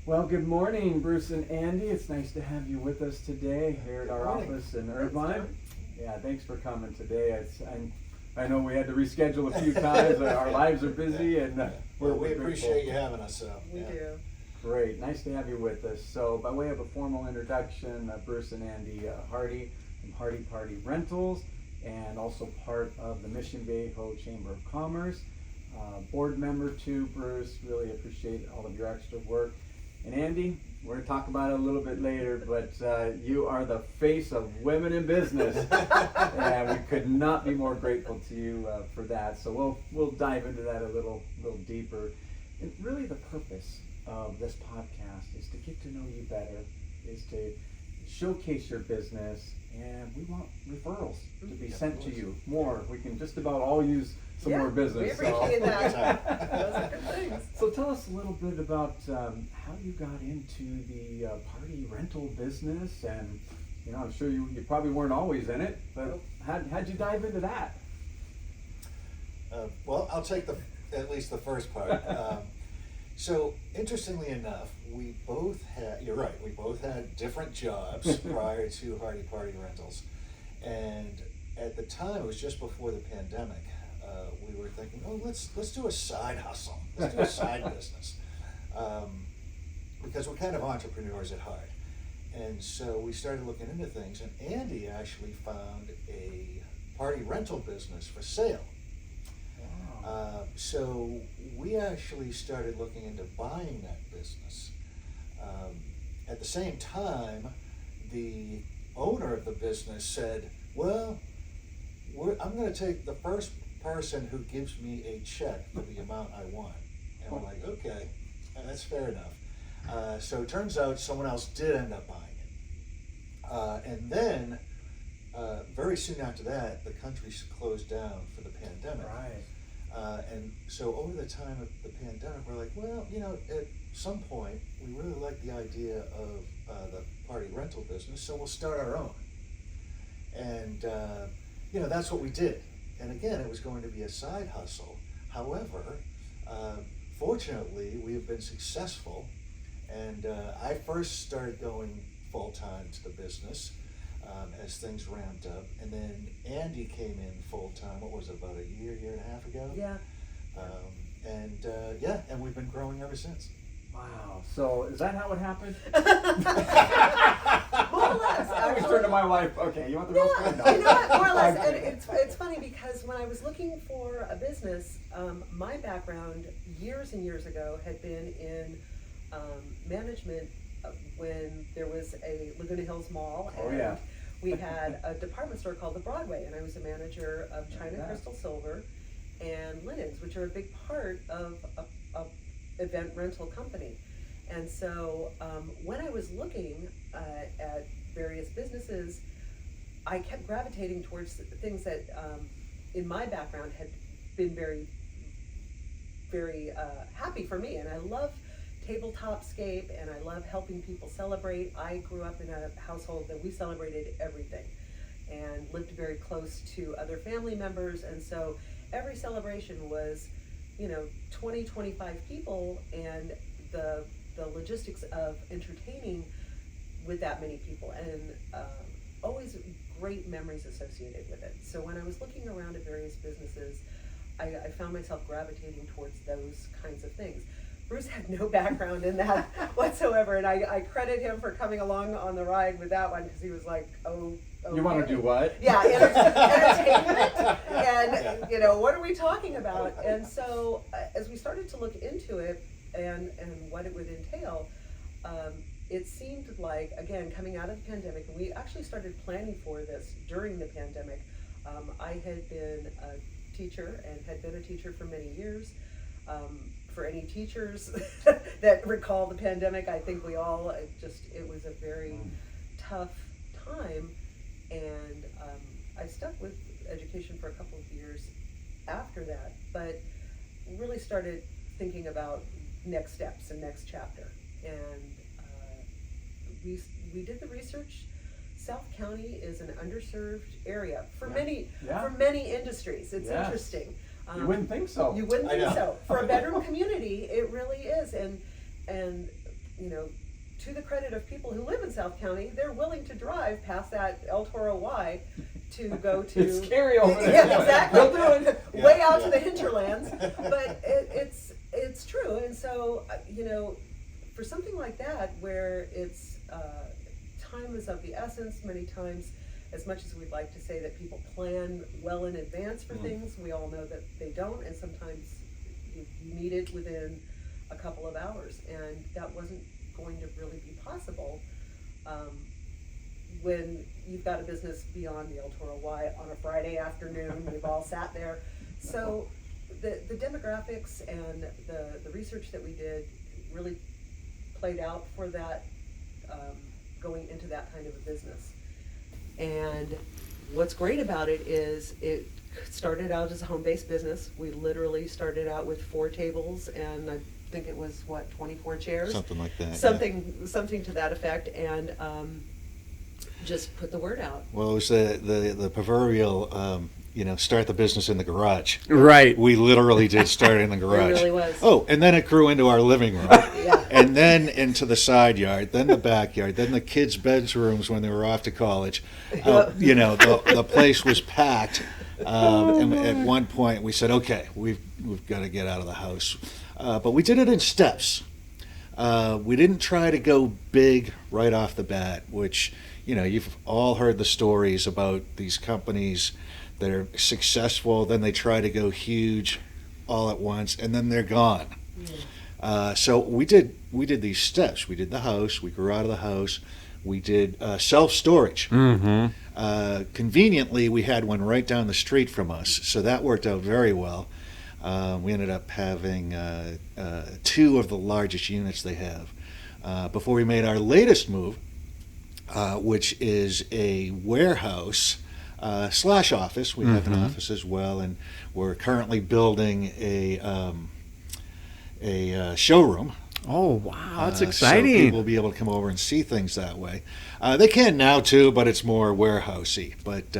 Well, good morning, Bruce and Andie. It's nice to have you with us today here at our office in Irvine. Yeah, thanks for coming today. I know we had to reschedule a few times. Our lives are busy, and we appreciate you having us. We do. Great, nice to have you with us. So, by way of a formal introduction, Bruce and Andie Hardy from Hardy Party Rentals, and also part of the Mission Viejo Chamber of Commerce. Board member too, Bruce. Really appreciate all of your extra work. And Andie, we're going to talk about it a little bit later, but you are the face of women in business, and we could not be more grateful to you for that. So we'll dive into that a little deeper. And really, the purpose of this podcast is to get to know you better, is to showcase your business, and we want referrals to be sent to you more. We can just about all use some more business. We appreciate that. Those are good things. So tell us a little bit about how you got into the party rental business, and I'm sure you probably weren't always in it, but how'd you dive into that? Well, I'll take at least the first part. So interestingly enough, we both had different jobs prior to Hardy Party Rentals, and at the time, it was just before the pandemic. We were thinking, let's do a side hustle, let's do a side business, because we're kind of entrepreneurs at heart. And so we started looking into things, and Andie actually found a party rental business for sale. Wow. So we actually started looking into buying that business. At the same time, the owner of the business said, well, I'm going to take the first person who gives me a check for the amount I want. And we're like, okay, that's fair enough. So it turns out someone else did end up buying it. And then, very soon after that, the country closed down for the pandemic. Right. And so over the time of the pandemic, we're like, well, at some point, we really like the idea of the party rental business, so we'll start our own. And, that's what we did. And again, it was going to be a side hustle. However, fortunately, we have been successful. And I first started going full-time to the business as things ramped up. And then Andie came in full-time, what was it, about a year and a half ago? Yeah. And we've been growing ever since. Wow. So is that how it happened? More or less. I always turn to my wife. Okay, you want the real story? No, you know what? More or less. And it's funny because when I was looking for a business, my background years and years ago had been in management when there was a Laguna Hills Mall. And we had a department store called the Broadway, and I was a manager of China Crystal Silver and Linens, which are a big part of a event rental company. And so when I was looking at various businesses, I kept gravitating towards things that in my background had been very, very happy for me. And I love tabletopscape, and I love helping people celebrate. I grew up in a household that we celebrated everything and lived very close to other family members. And so every celebration was 20, 25 people, and the logistics of entertaining with that many people, and always great memories associated with it. So when I was looking around at various businesses, I found myself gravitating towards those kinds of things. Bruce had no background in that whatsoever, and I credit him for coming along on the ride with that one, because he was like, oh, you want to do what? Yeah, entertainment, and what are we talking about? And so as we started to look into it and what it would entail, it seemed like, again, coming out of the pandemic, and we actually started planning for this during the pandemic. I had been a teacher and had been a teacher for many years. For any teachers that recall the pandemic, I think we all it was a very tough time. And I stuck with education for a couple of years after that, but really started thinking about next steps and next chapter. And we did the research. South County is an underserved area for many industries. It's interesting. You wouldn't think so. You wouldn't think so. For a bedroom community, it really is. And you know, to the credit of people who live in South County, they're willing to drive past that El Toro Y to go to. It's scary over there. Yeah, exactly. They'll do it. Way out to the hinterlands, but it's true. And so, you know, for something like that, where it's time is of the essence, many times, as much as we'd like to say that people plan well in advance for things, we all know that they don't, and sometimes you need it within a couple of hours, and that wasn't going to really be possible when you've got a business beyond the El Toro Y on a Friday afternoon. We've all sat there. So the demographics and the research that we did really played out for that, going into that kind of a business. And what's great about it is it started out as a home-based business. We literally started out with 4 tables, and I think it was 24 chairs, Something like that. something to that effect, and just put the word out. Well, it was the proverbial, start the business in the garage. Right. We literally did start in the garage. It really was. Oh, and then it grew into our living room. Yeah. And then into the side yard, then the backyard, then the kids' bedrooms when they were off to college. The place was packed. And at one point we said, okay, we've got to get out of the house. But we did it in steps. We didn't try to go big right off the bat, which, you've all heard the stories about these companies that are successful, then they try to go huge all at once, and then they're gone. So we did these steps. We did the house. We grew out of the house. We did self-storage. Mm-hmm. Conveniently, we had one right down the street from us, so that worked out very well. We ended up having 2 of the largest units they have. Before we made our latest move, which is a warehouse / office. We have an office as well, and we're currently building a showroom. Oh, wow, that's So exciting. people will be able to come over and see things that way. They can now too, but it's more warehousey. But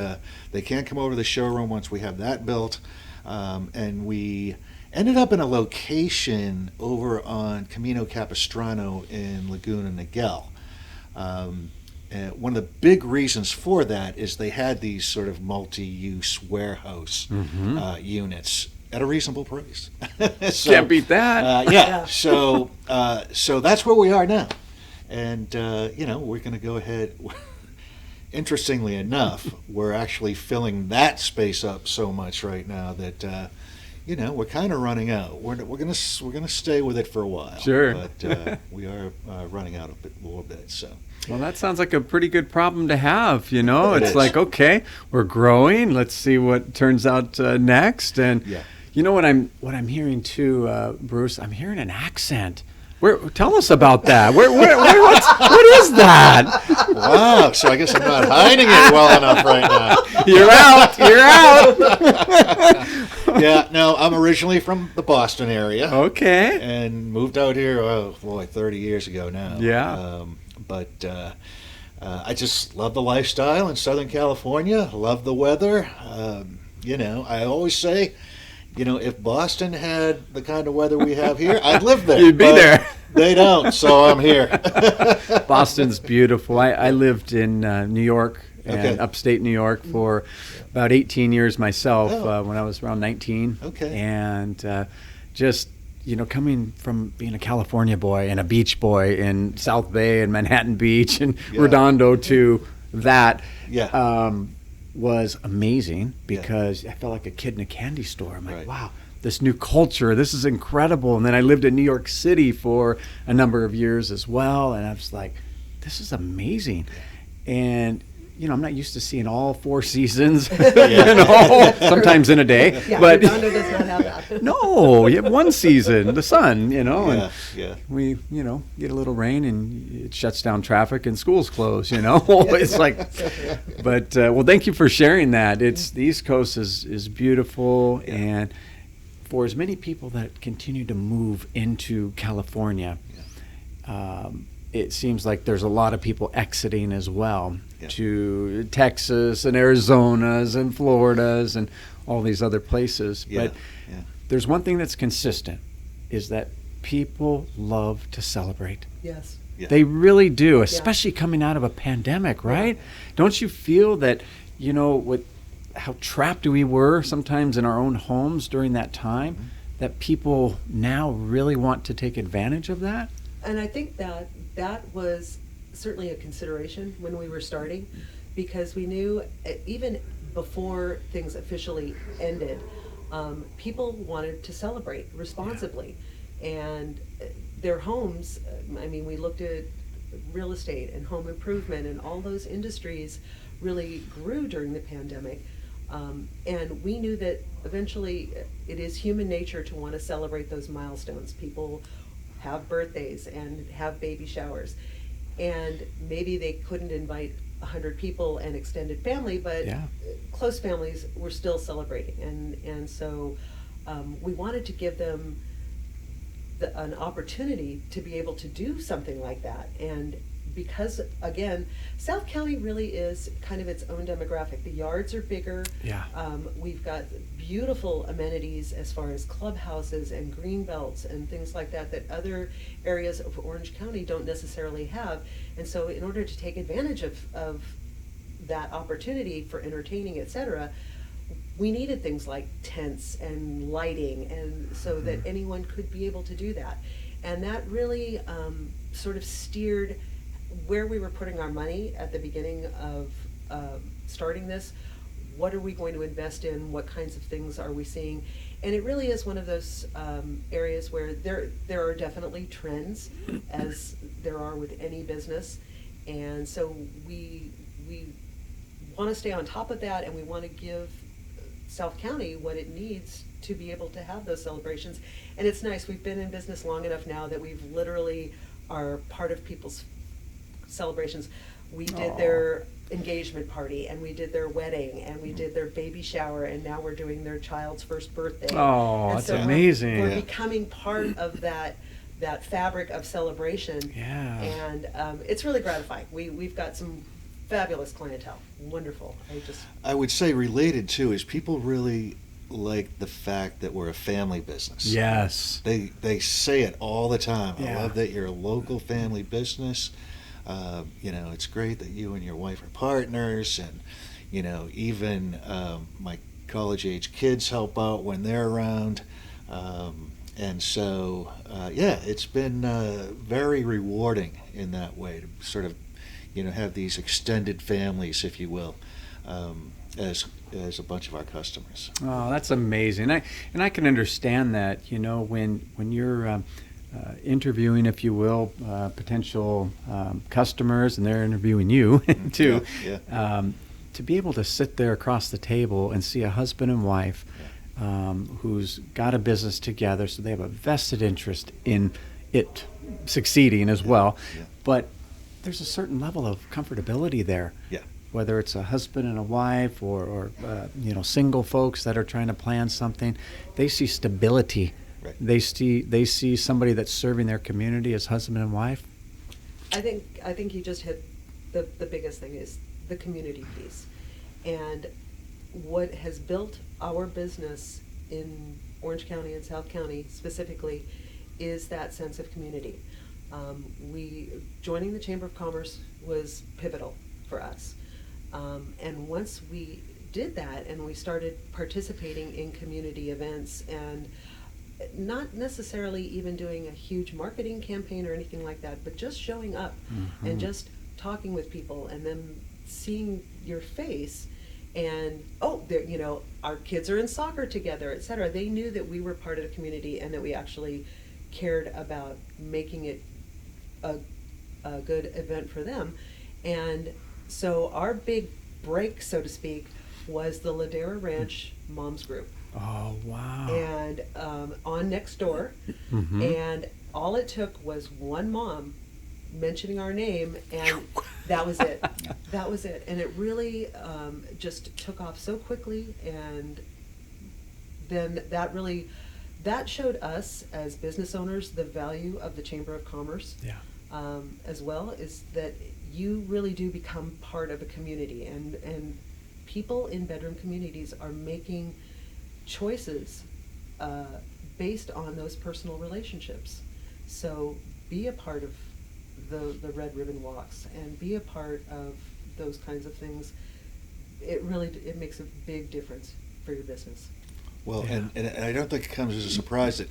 they can come over to the showroom once we have that built. And we ended up in a location over on Camino Capistrano in Laguna Niguel. And one of the big reasons for that is they had these sort of multi-use warehouse units at a reasonable price. So, Can't beat that. So that's where we are now, and we're going to go ahead. Interestingly enough, we're actually filling that space up so much right now that we're kind of running out. We're gonna stay with it for a while. Sure. But we are running out a little bit. So. Well, that sounds like a pretty good problem to have, It It's is. like, okay, we're growing. Let's see what turns out next. And what I'm hearing too, Bruce, I'm hearing an accent. Tell us about that. What is that? Wow. So I guess I'm not hiding it well enough right now. You're out. Yeah. No, I'm originally from the Boston area. Okay. And moved out here, 30 years ago now. Yeah. But I just love the lifestyle in Southern California. Love the weather. I always say, if Boston had the kind of weather we have here, I'd live there. You'd be there. They don't, so I'm here. Boston's beautiful. I lived in New York and upstate New York for about 18 years myself when I was around 19. Okay. And just, coming from being a California boy and a beach boy in South Bay and Manhattan Beach and Redondo to that was amazing because I felt like a kid in a candy store. I'm like, wow, this new culture, this is incredible. And then I lived in New York City for a number of years as well. And I was like, this is amazing. And I'm not used to seeing all 4 seasons, sometimes in a day. Yeah, but Redondo does not have that. no, you have one season, the sun, and Yeah. we, get a little rain and it shuts down traffic and schools close, It's like, but, well, thank you for sharing that. The East Coast is beautiful, and for as many people that continue to move into California, it seems like there's a lot of people exiting as well to Texas and Arizona's and Florida's and all these other places. But there's one thing that's consistent is that people love to celebrate. Yes. Yeah. They really do, especially coming out of a pandemic, right? Don't you feel that, with how trapped we were sometimes in our own homes during that time, that people now really want to take advantage of that? And I think that was certainly a consideration when we were starting, because we knew even before things officially ended, people wanted to celebrate responsibly. And their homes, we looked at real estate and home improvement, and all those industries really grew during the pandemic. And we knew that eventually it is human nature to want to celebrate those milestones. People have birthdays and have baby showers, and maybe they couldn't invite 100 people and extended family, but close families were still celebrating. And so we wanted to give them an opportunity to be able to do something like that. And because, again, South County really is kind of its own demographic. The yards are bigger. We've got beautiful amenities as far as clubhouses and green belts and things like that other areas of Orange County don't necessarily have. And so in order to take advantage of that opportunity for entertaining, et cetera, we needed things like tents and lighting, and so that anyone could be able to do that. And that really sort of steered where we were putting our money at the beginning of starting this. What are we going to invest in? What kinds of things are we seeing? And it really is one of those areas where there are definitely trends, as there are with any business. And so we want to stay on top of that, and we want to give South County what it needs to be able to have those celebrations. And it's nice, we've been in business long enough now that we've literally are part of people's celebrations. We did their engagement party, and we did their wedding, and we did their baby shower, and now we're doing their child's first birthday. Oh, and that's so amazing. We're becoming part of that fabric of celebration. Yeah. And it's really gratifying. We've got some fabulous clientele. Wonderful. I would say related too is people really like the fact that we're a family business. Yes. They say it all the time. Yeah. I love that you're a local family business. It's great that you and your wife are partners, and even my college-age kids help out when they're around. And so, it's been very rewarding in that way to sort of have these extended families, if you will, as a bunch of our customers. Oh, that's amazing. I can understand that, when you're interviewing, if you will, potential customers, and they're interviewing you too, to be able to sit there across the table and see a husband and wife who's got a business together, so they have a vested interest in it succeeding as well. But there's a certain level of comfortability there. Whether it's a husband and a wife or single folks that are trying to plan something, they see stability. Right. They see somebody that's serving their community as husband and wife. I think you just hit the biggest thing is the community piece. And what has built our business in Orange County and South County specifically is that sense of community. Joining the Chamber of Commerce was pivotal for us. And once we did that and we started participating in community events, and not necessarily even doing a huge marketing campaign or anything like that, but just showing up and just talking with people and them seeing your face and, our kids are in soccer together, et cetera. They knew that we were part of the community and that we actually cared about making it a good event for them. And so our big break, so to speak, was the Ladera Ranch Moms Group. Oh, wow. And on Nextdoor. And all it took was one mom mentioning our name, and that was it. That was it. And it really just took off so quickly. And then that showed us as business owners the value of the Chamber of Commerce. As well, is that you really do become part of a community, and people in bedroom communities are making choices based on those personal relationships. So be a part of the Red Ribbon Walks and be a part of those kinds of things. It really, it makes a big difference for your business. Well, Yeah. and I don't think it comes as a surprise that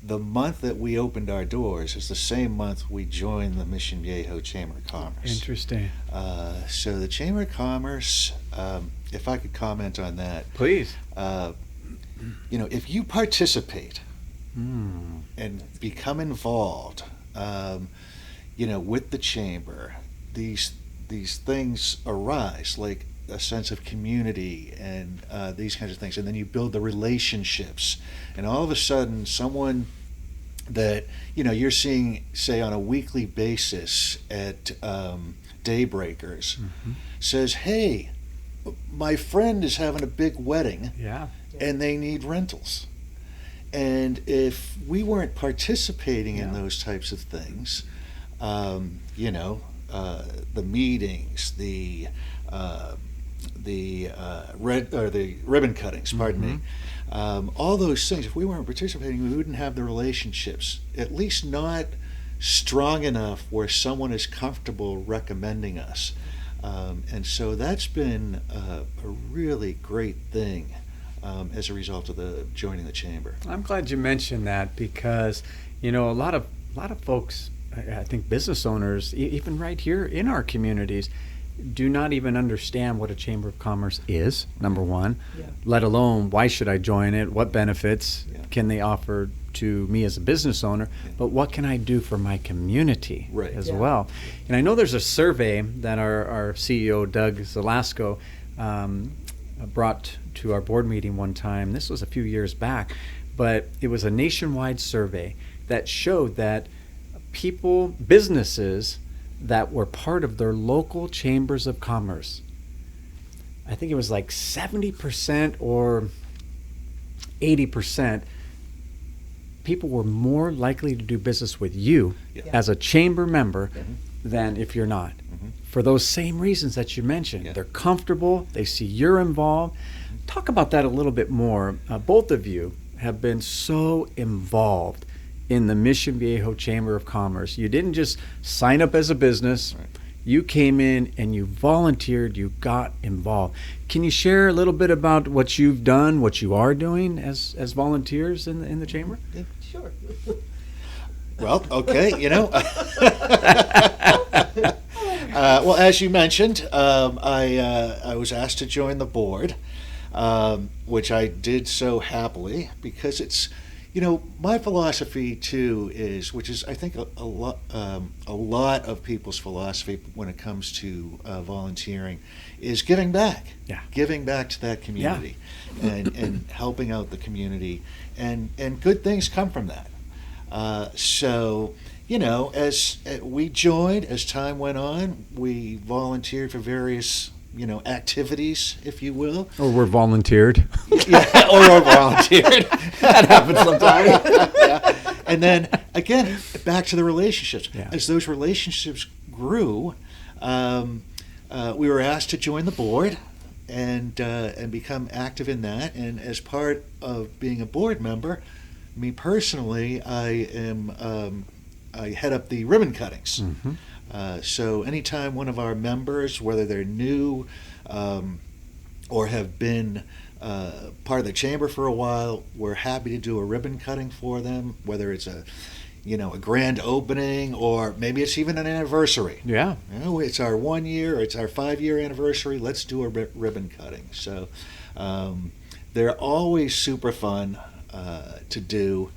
the month that we opened our doors is the same month we joined the Mission Viejo Chamber of Commerce. Interesting. So the Chamber of Commerce, if I could comment on that, Please. If you participate Mm. and become involved, with the chamber, these things arise, like a sense of community and these kinds of things, and then you build the relationships, and all of a sudden, someone that you're seeing, say, on a weekly basis at Daybreakers, Mhm. says, "Hey, my friend is having a big wedding, Yeah. and they need rentals." And if we weren't participating in Yeah. those types of things, the meetings, the ribbon cuttings, pardon me, all those things, if we weren't participating, we wouldn't have the relationships, at least not strong enough where someone is comfortable recommending us. And so that's been a really great thing as a result of joining the chamber. I'm glad you mentioned that because, a lot of folks, I think business owners, even right here in our communities, do not even understand what a chamber of commerce is, number one, Yeah. let alone why should I join it, what benefits Yeah. can they offer to me as a business owner, Yeah. but what can I do for my community Right. as Yeah. well. And I know there's a survey that our CEO, Doug Zelasco, brought to our board meeting one time. This was a few years back, but it was a nationwide survey that showed that businesses that were part of their local chambers of commerce, I think it was like 70% or 80%, people were more likely to do business with you Yeah. as a chamber member Mhm. than if you're not. Mhm. For those same reasons that you mentioned. Yeah. They're comfortable, they see you're involved. Talk about that a little bit more. Both of you have been so involved in the Mission Viejo Chamber of Commerce. You didn't just sign up as a business. Right. You came in and you volunteered, you got involved. Can you share a little bit about what you've done, what you are doing as volunteers in the chamber? Sure. Well, okay, well, as you mentioned, I was asked to join the board, which I did so happily because it's, my philosophy too is, which is I think a lot of people's philosophy when it comes to volunteering, is giving back. Yeah. Giving back to that community, and helping out the community, and good things come from that. So, as we joined, as time went on, we volunteered for various, activities, if you will. Or we're volunteered. Yeah, or volunteered. That happens sometimes. Yeah. And then, again, back to the relationships. Yeah. As those relationships grew, we were asked to join the board and become active in that. And as part of being a board member, me personally, I head up the ribbon cuttings. Mhm. So anytime one of our members, whether they're new or have been part of the chamber for a while, we're happy to do a ribbon cutting for them, whether it's a grand opening or maybe it's even an anniversary. Yeah. It's our 1 year, it's our 5-year anniversary. Let's do a ribbon cutting. So they're always super fun to do.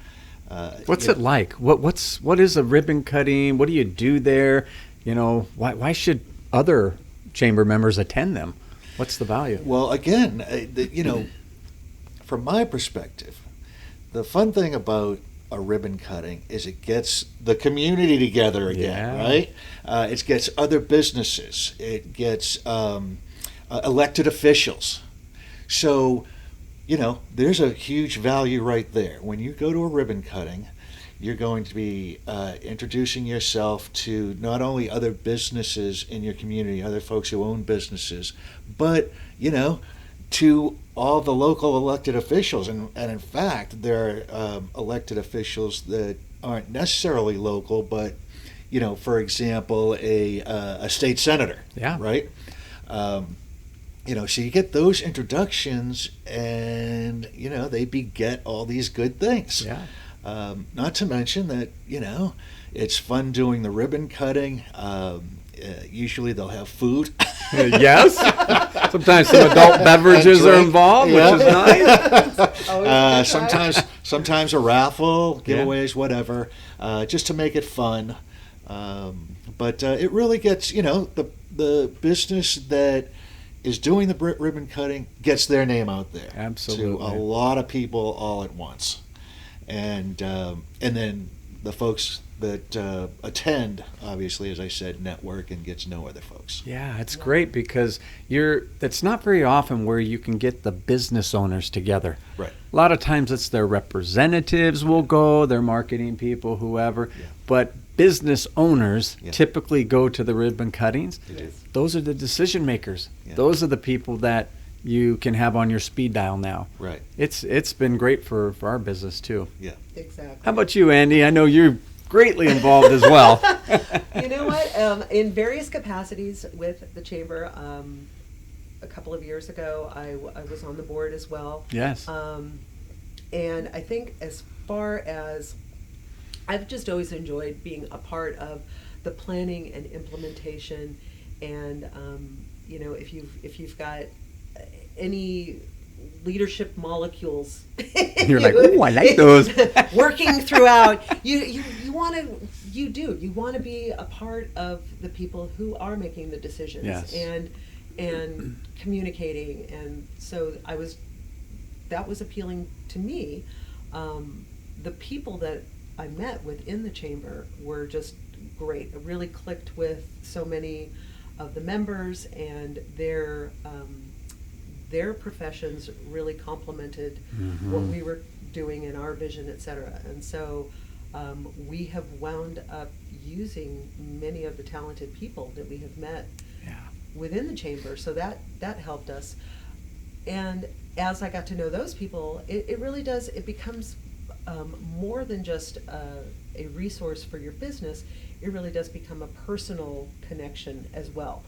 What's it like? What is a ribbon cutting? What do you do there? Why should other chamber members attend them? What's the value? Well, again, from my perspective, the fun thing about a ribbon cutting is it gets the community together again, Yeah. right? It gets other businesses. It gets elected officials. So, there's a huge value right there. When you go to a ribbon cutting, you're going to be introducing yourself to not only other businesses in your community, other folks who own businesses, but, to all the local elected officials. And in fact, there are elected officials that aren't necessarily local, but for example, a state senator. Yeah. Right. So you get those introductions, and they beget all these good things. Yeah. Not to mention that it's fun doing the ribbon cutting. Usually they'll have food. Yes. Sometimes some adult beverages are involved, which is nice. Sometimes a raffle, giveaways, whatever, just to make it fun. But it really gets the business that is doing the ribbon cutting gets their name out there. Absolutely. To a lot of people all at once, and then the folks that attend, obviously, as I said, network and get to know other folks. Yeah, it's great because it's not very often where you can get the business owners together. Right. A lot of times it's their representatives will go, their marketing people, whoever, but business owners typically go to the ribbon cuttings. Those are the decision makers. Yeah. Those are the people that you can have on your speed dial now. Right. It's been great for our business too. Yeah. Exactly. How about you, Andie? I know you're greatly involved as well. You know what? In various capacities with the chamber, a couple of years ago, I was on the board as well. Yes. And I think as far as I've just always enjoyed being a part of the planning and implementation, and if you've got any leadership molecules, You're like, ooh, I like those. working throughout. You want to be a part of the people who are making the decisions. Yes. and communicating, and so that was appealing to me. The people that I met within the chamber were just great. I really clicked with so many of the members, and their professions really complemented what we were doing in our vision, et cetera. And so we have wound up using many of the talented people that we have met within the chamber. So that helped us. And as I got to know those people, it really does, it becomes more than just a resource for your business. It really does become a personal connection as well.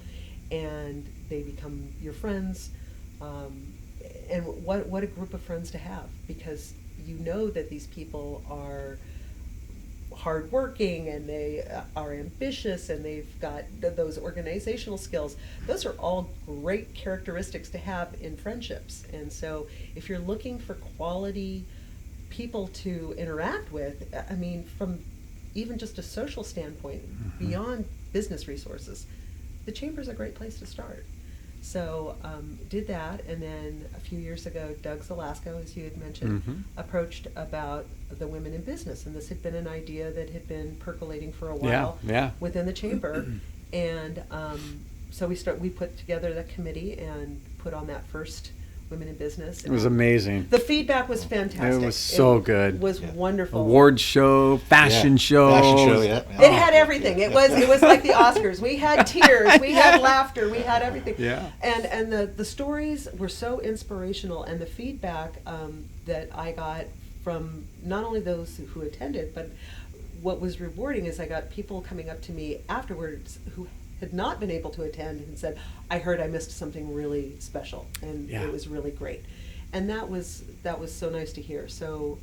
And they become your friends. And what a group of friends to have, because you know that these people are hardworking, and they are ambitious, and they've got those organizational skills. Those are all great characteristics to have in friendships. And so if you're looking for quality people to interact with, I mean, from even just a social standpoint, beyond business resources, the chamber's a great place to start. So did that, and then a few years ago, Doug Zelasco, as you had mentioned, approached about the women in business, and this had been an idea that had been percolating for a while within the chamber, and so we put together that committee and put on that first Women in Business. It was amazing. The feedback was fantastic. It was so good. It was wonderful. Award show, fashion show. It had everything. It was like the Oscars. We had tears, we had laughter, we had everything. Yeah. And the stories were so inspirational, and the feedback that I got from not only those who attended, but what was rewarding is I got people coming up to me afterwards who had not been able to attend and said, I heard I missed something really special, and it was really great. And that was so nice to hear. So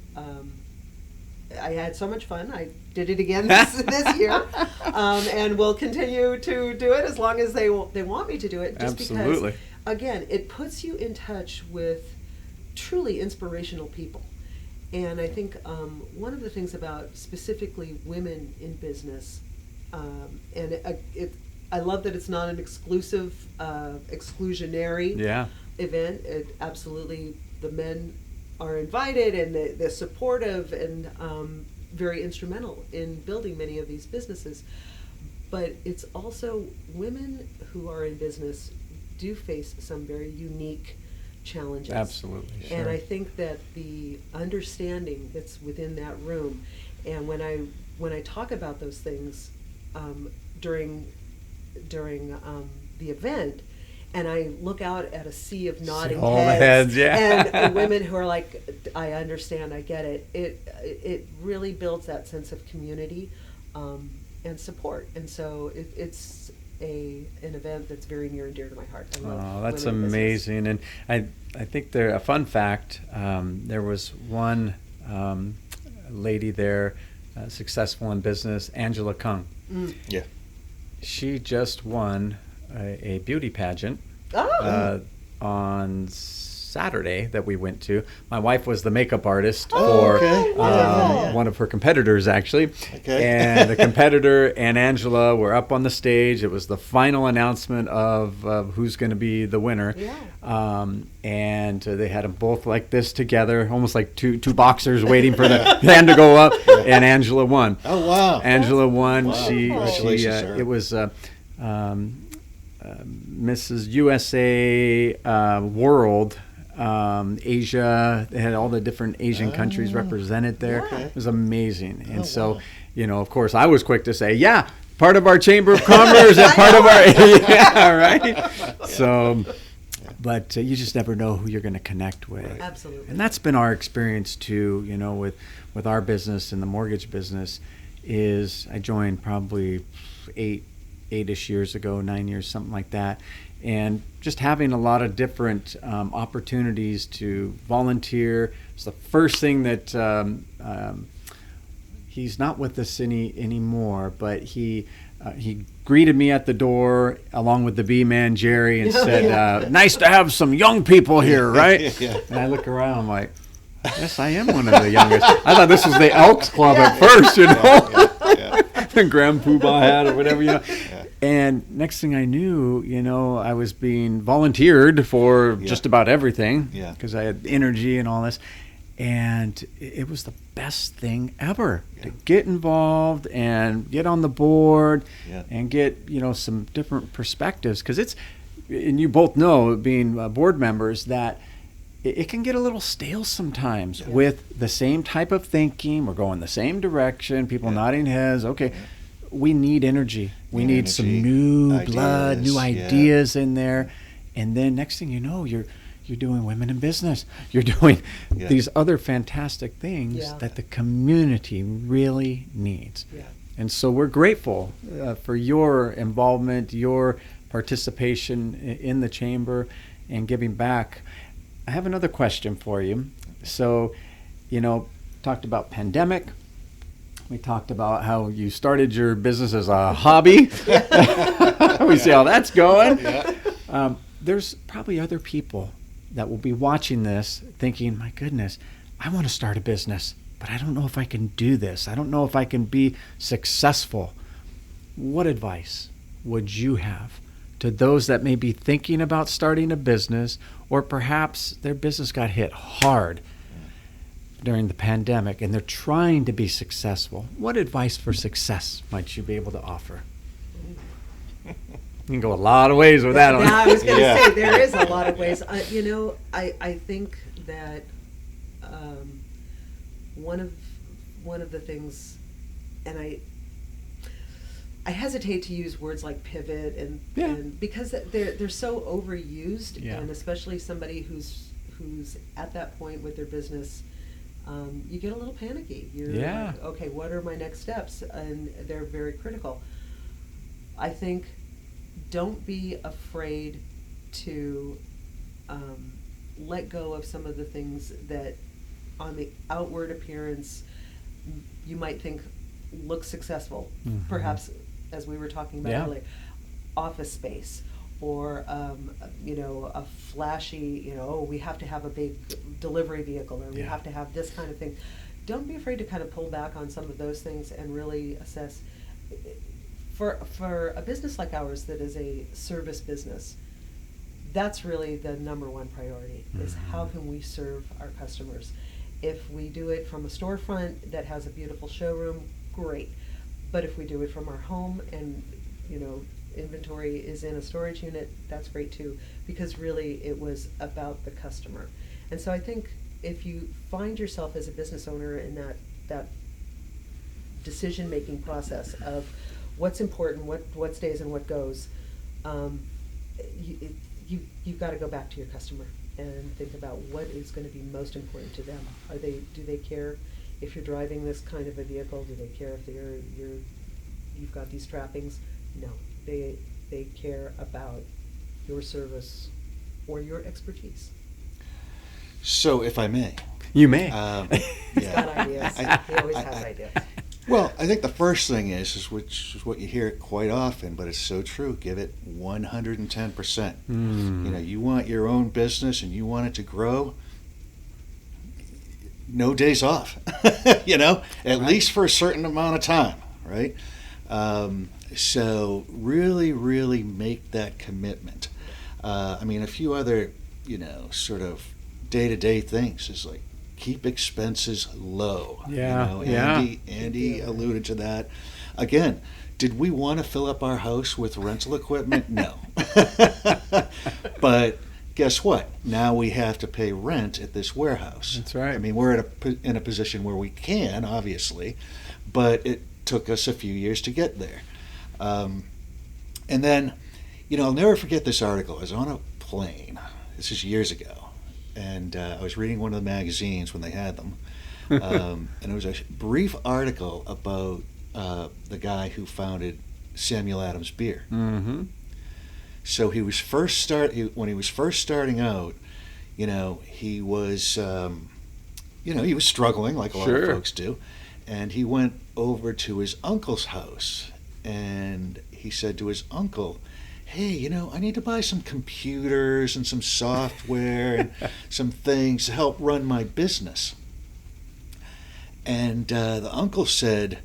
I had so much fun. I did it again this year, and will continue to do it as long as they want me to do it. Just Absolutely. Because, again, it puts you in touch with truly inspirational people. And I think one of the things about specifically women in business, I love that it's not an exclusive, exclusionary event. It absolutely, the men are invited, and they're supportive, and very instrumental in building many of these businesses. But it's also women who are in business do face some very unique challenges. Absolutely. And I think that the understanding that's within that room, and when I talk about those things during the event, and I look out at a sea of nodding all the heads, heads, yeah. and women who are like, I understand, I get it. It really builds that sense of community and support, and so it's an event that's very near and dear to my heart. I love Oh, that's women in business. amazing. And I think a fun fact, there was one lady there, successful in business, Angela Kung. Yeah. She just won a beauty pageant on Saturday that we went to. My wife was the makeup artist for okay. Yeah. one of her competitors, actually. Okay. And the competitor and Angela were up on the stage. It was the final announcement of who's going to be the winner. Yeah. And they had them both like this together, almost like two boxers waiting for the hand to go up. And Angela won. Oh, wow. Angela won. Wow. She Congratulations, sir. it was Mrs. USA World. Asia, they had all the different Asian countries represented there. Okay. It was amazing. And Oh, so, wow. you know, of course, I was quick to say, yeah, part of our Chamber of Commerce and part of our, yeah, right? So, but you just never know who you're going to connect with. Absolutely. And that's been our experience too, you know, with our business and the mortgage business is I joined probably 8-ish years ago, 9 years, something like that. And just having a lot of different opportunities to volunteer. It's the first thing that he's not with us anymore, but he greeted me at the door along with the B-man Jerry and said, "Nice to have some young people here, right?" Yeah. And I look around, I'm like, I guess I am one of the youngest. I thought this was the Elks Club at first, you know. The Grand Poobah hat or whatever, you know. And next thing I knew, you know, I was being volunteered for just about everything because I had energy and all this. And it was the best thing ever to get involved and get on the board and get, you know, some different perspectives. Because it's, and you both know, being board members, that it can get a little stale sometimes with the same type of thinking. We're going the same direction, people nodding heads. Okay. We need energy. We need some new blood, new ideas in there. And then next thing you know, you're doing women in business. You're doing these other fantastic things that the community really needs. Yeah. And so we're grateful for your involvement, your participation in the chamber and giving back. I have another question for you. So, you know, talked about pandemic. We talked about how you started your business as a hobby. We see how that's going. There's probably other people that will be watching this thinking, my goodness, I want to start a business, but I don't know if I can do this. I don't know if I can be successful. What advice would you have to those that may be thinking about starting a business, or perhaps their business got hit hard during the pandemic and they're trying to be successful? What advice for success might you be able to offer? You can go a lot of ways with that. I was going to say, there is a lot of ways. You know, I think that one of the things, and I hesitate to use words like pivot and because they're so overused, and especially somebody who's at that point with their business. You get a little panicky. You're like, okay, what are my next steps? And they're very critical. I think don't be afraid to let go of some of the things that on the outward appearance you might think look successful. Mm-hmm. Perhaps, as we were talking about earlier, office space. Or, you know, a flashy, you know, we have to have a big delivery vehicle, or we have to have this kind of thing. Don't be afraid to kind of pull back on some of those things and really assess. For a business like ours that is a service business, that's really the number one priority, is how can we serve our customers. If we do it from a storefront that has a beautiful showroom, great. But if we do it from our home and, you know, inventory is in a storage unit, that's great too, because really it was about the customer. And so I think if you find yourself as a business owner in that decision-making process of what's important, what stays and what goes, you've got to go back to your customer and think about what is going to be most important to them. Do they care if you're driving this kind of a vehicle? Do they care if you've got these trappings? No, they care about your service or your expertise. So, if I may, You may. He's got ideas. He always has ideas. Well, I think the first thing is which is what you hear quite often, but it's so true. Give it 110%. You know, you want your own business and you want it to grow. No days off. You know, at least for a certain amount of time, right? So really, really make that commitment. I mean, a few other, you know, sort of day-to-day things is like, keep expenses low. Yeah, You know, Andie alluded to that. Again, did we want to fill up our house with rental equipment? No. But guess what? Now we have to pay rent at this warehouse. That's right. I mean, we're in a position where we can, obviously, but it took us a few years to get there. And then, you know, I'll never forget this article. I was on a plane. This is years ago. And I was reading one of the magazines when they had them, and it was a brief article about the guy who founded Samuel Adams Beer. Mm-hmm. So when he was first starting out, you know, he was, he was struggling like a lot of folks do, and he went over to his uncle's house, and he said to his uncle, hey, you know, I need to buy some computers and some software and some things to help run my business. And the uncle said,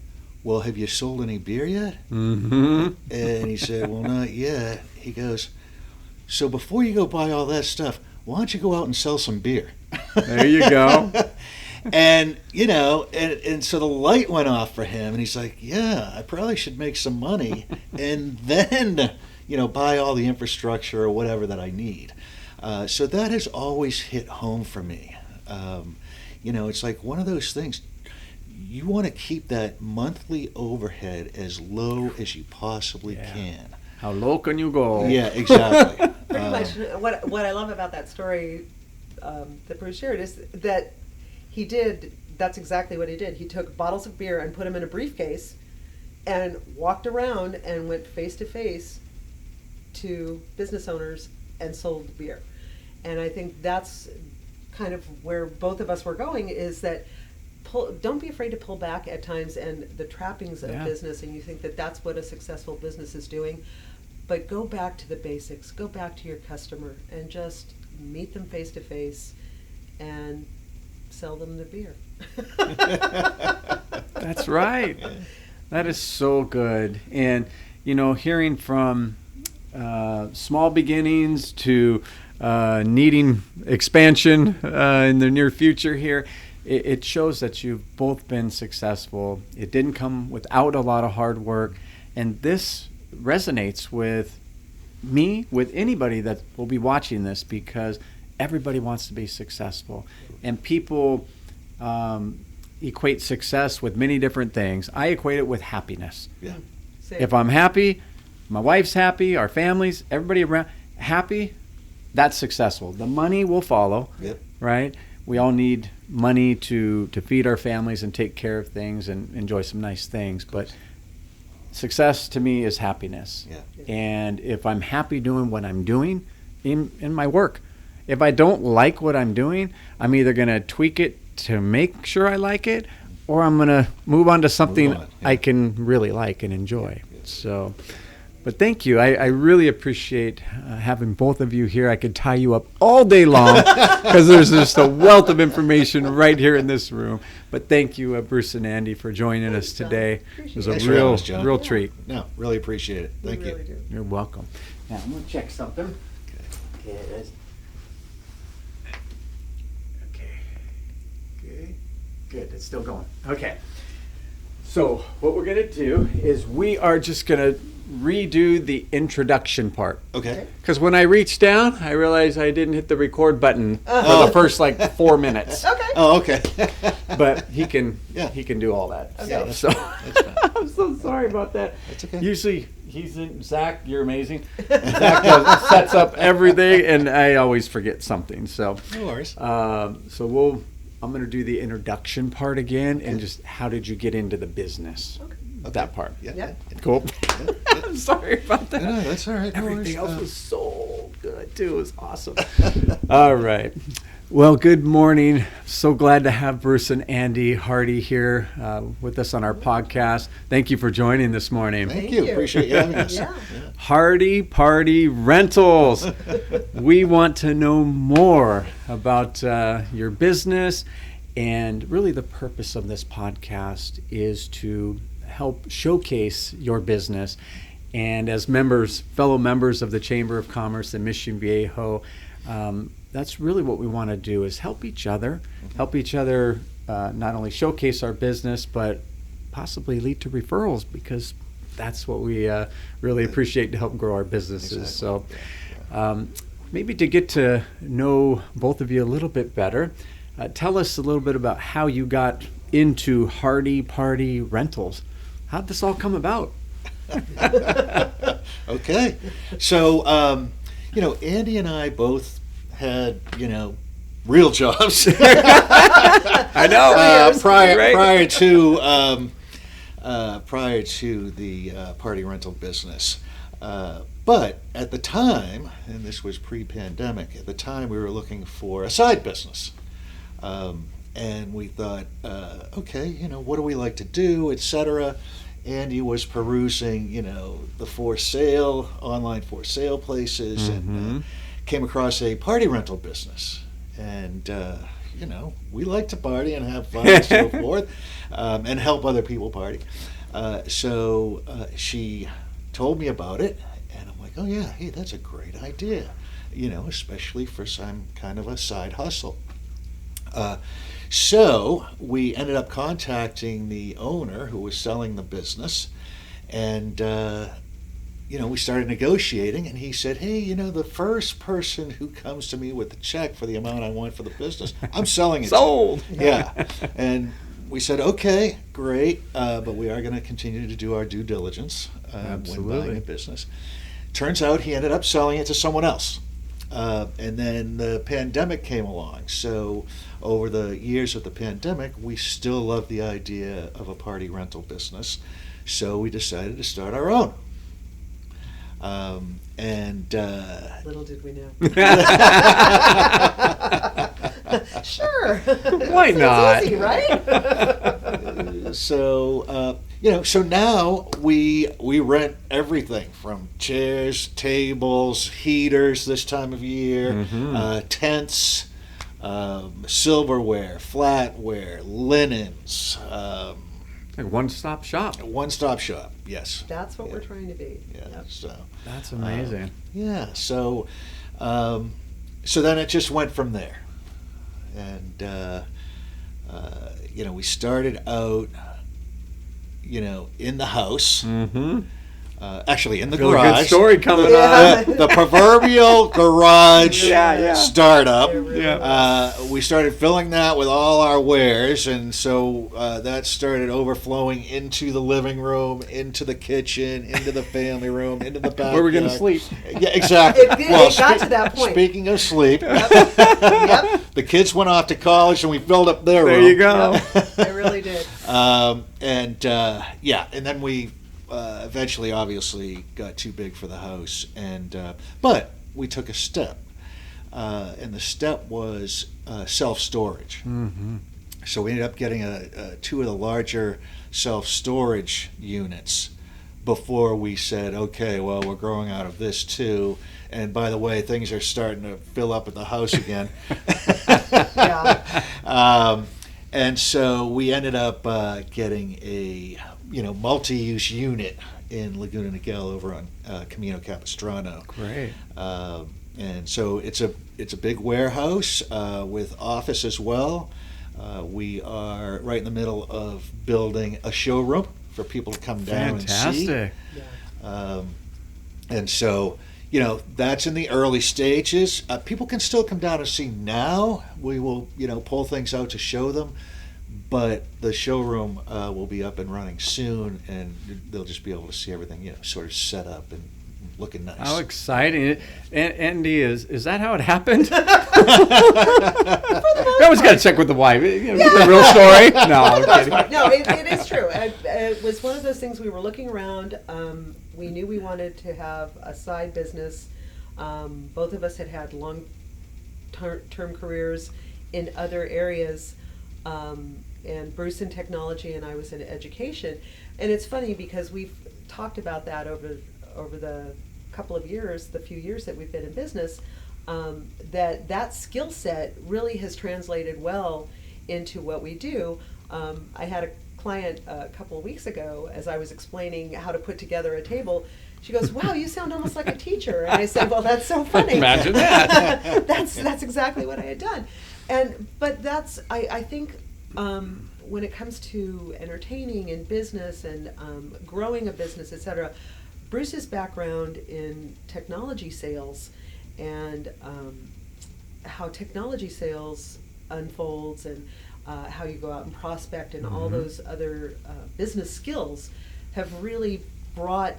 well, have you sold any beer yet? Mm-hmm. And he said, well, not yet. He goes, so before you go buy all that stuff, why don't you go out and sell some beer? There you go. And, you know, and so the light went off for him, and he's like, yeah, I probably should make some money and then, you know, buy all the infrastructure or whatever that I need. So that has always hit home for me. You know, it's like one of those things. You want to keep that monthly overhead as low as you possibly can. How low can you go? Yeah, exactly. Pretty much what I love about that story that Bruce shared is that that's exactly what he did. He took bottles of beer and put them in a briefcase and walked around and went face to face to business owners and sold beer. And I think that's kind of where both of us were going, is that don't be afraid to pull back at times and the trappings of business, and you think that that's what a successful business is doing. But go back to the basics, go back to your customer and just meet them face to face and sell them the beer. That's right. That is so good. And, you know, hearing from small beginnings to needing expansion in the near future here, it shows that you've both been successful. It didn't come without a lot of hard work. And this resonates with me, with anybody that will be watching this, because everybody wants to be successful. And people equate success with many different things. I equate it with happiness. Yeah. If I'm happy, my wife's happy, our families, everybody around happy, that's successful. The money will follow, right? We all need money to feed our families and take care of things and enjoy some nice things. But success to me is happiness. Yeah. And if I'm happy doing what I'm doing in my work, if I don't like what I'm doing, I'm either going to tweak it to make sure I like it, or I'm going to move on to something I can really like and enjoy. So, but thank you. I really appreciate having both of you here. I could tie you up all day long because there's just a wealth of information right here in this room. But thank you, Bruce and Andie, for joining us today. It was a real treat. No, really appreciate it. Thank you. Really do. You're welcome. Now, I'm going to check something. Okay, good. It's still going. Okay. So what we're going to do is we are just going to redo the introduction part. Okay. Because when I reached down, I realized I didn't hit the record button for the first 4 minutes. Okay. Oh, okay. But he can do all that. Okay. So I'm so sorry about that. That's okay. Usually he's in. Zach, you're amazing. Zach sets up everything, and I always forget something. So No worries. So I'm going to do the introduction part again, and just how did you get into the business? Okay. That part. Yeah. Yep. Cool. I'm sorry about that. No, that's all right. No Everything worries. else was so good too. It was awesome. All right. Well, good morning. So glad to have Bruce and Andie Hardy here with us on our podcast. Thank you for joining this morning. Thank Thank you. you. Appreciate you having us. Yeah. Hardy Party Rentals. We want to know more about your business, and really the purpose of this podcast is to help showcase your business. And as fellow members of the Chamber of Commerce in Mission Viejo, that's really what we want to do, is help each other not only showcase our business, but possibly lead to referrals, because that's what we really appreciate to help grow our businesses. Exactly. So maybe to get to know both of you a little bit better, tell us a little bit about how you got into Hardy Party Rentals. How'd this all come about? Okay. So, Andie and I both had, real jobs. I know. Prior to the party rental business. But at the time, and this was pre-pandemic, at the time we were looking for a side business. And we thought, okay, what do we like to do, etc. Andie was perusing, the online for sale places, and came across a party rental business. And, we like to party and have fun and so forth, and help other people party. So she told me about it, and I'm like, oh yeah, hey, that's a great idea, especially for some kind of a side hustle. So we ended up contacting the owner who was selling the business, and we started negotiating, and he said, hey, the first person who comes to me with a check for the amount I want for the business, I'm selling it. Sold. Yeah. And we said, okay, great, but we are going to continue to do our due diligence when buying a business. Turns out he ended up selling it to someone else. And then the pandemic came along. So over the years of the pandemic, we still love the idea of a party rental business. So we decided to start our own. Little did we know. Sure. Why not? It's easy, right? So now we rent everything from chairs, tables, heaters this time of year, tents, silverware, flatware, linens. Like one-stop shop. One-stop shop, yes. That's what we're trying to be. Yeah, Yep. so. That's amazing. So then it just went from there. And, we started out, in the house. Actually, in the Really garage. good story coming Yeah. up. The proverbial garage Yeah. startup. It really Yeah. We started filling that with all our wares, and so that started overflowing into the living room, into the kitchen, into the family room, into the backyard. Where we're going to sleep. Yeah, exactly. It got to that point. Speaking of sleep, Yep. the kids went off to college, and we filled up their There room. you go. It really did. And then we eventually, obviously, got too big for the house, but we took a step, and the step was self-storage. So we ended up getting two of the larger self-storage units before we said, okay, well, we're growing out of this too. And by the way, things are starting to fill up at the house again. Yeah. And so we ended up getting a multi-use unit in Laguna Niguel over on Camino Capistrano. Great. And so it's a big warehouse with office as well. We are right in the middle of building a showroom for people to come down and see. Fantastic. Yeah. And so, that's in the early stages. People can still come down and see now. We will, pull things out to show them. But the showroom will be up and running soon, and they'll just be able to see everything, sort of set up and looking nice. How exciting! Andie, is that how it happened? I always got to check with the wife. The real story. No, I'm kidding. No, it is true. It was one of those things. We were looking around. We knew we wanted to have a side business. Both of us had long-term careers in other areas, and Bruce in technology, and I was in education. And it's funny because we've talked about that over the couple of years, the few years that we've been in business, that skill set really has translated well into what we do. I had a client a couple of weeks ago, as I was explaining how to put together a table. She goes, "Wow, you sound almost like a teacher." And I said, "Well, that's so funny." Imagine that. That's exactly what I had done. But that's, I think, when it comes to entertaining and business and growing a business, etc., Bruce's background in technology sales and how technology sales unfolds and how you go out and prospect and all those other business skills have really brought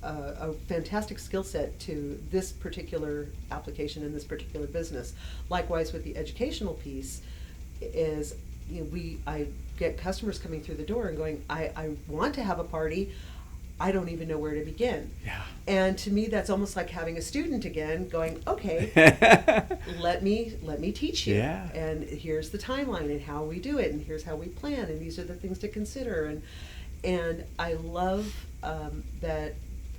a fantastic skill set to this particular application in this particular business. Likewise with the educational piece is, I get customers coming through the door and going, I want to have a party, I don't even know where to begin. Yeah. And to me, that's almost like having a student again, going, okay, let me teach you. Yeah. And here's the timeline and how we do it, and here's how we plan, and these are the things to consider. And I love that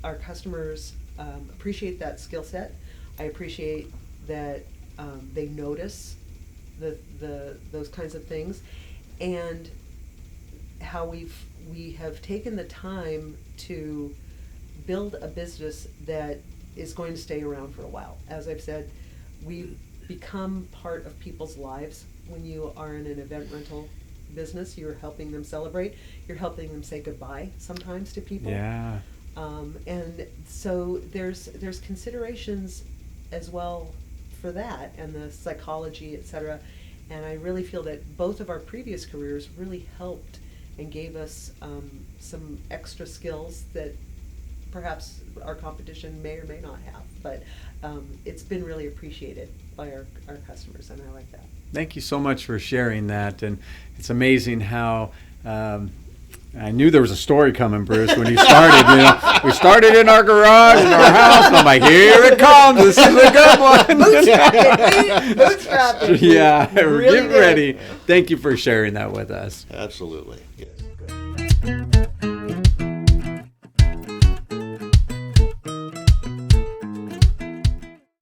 our customers appreciate that skill set. I appreciate that they notice those kinds of things, and how we have taken the time to build a business that is going to stay around for a while. As I've said, we become part of people's lives. When you are in an event rental business, you're helping them celebrate, you're helping them say goodbye sometimes to people. Yeah. And so there's considerations as well for that, and the psychology, etc. And I really feel that both of our previous careers really helped and gave us some extra skills that perhaps our competition may or may not have. But it's been really appreciated by our customers, and I like that. Thank you so much for sharing that. And it's amazing how I knew there was a story coming, Bruce, when you started. We started in our garage, in our house. And I'm like, here it comes. This is a good one. Bootstrapping. Yeah, Really get ready. Thank you for sharing that with us. Absolutely. Yeah.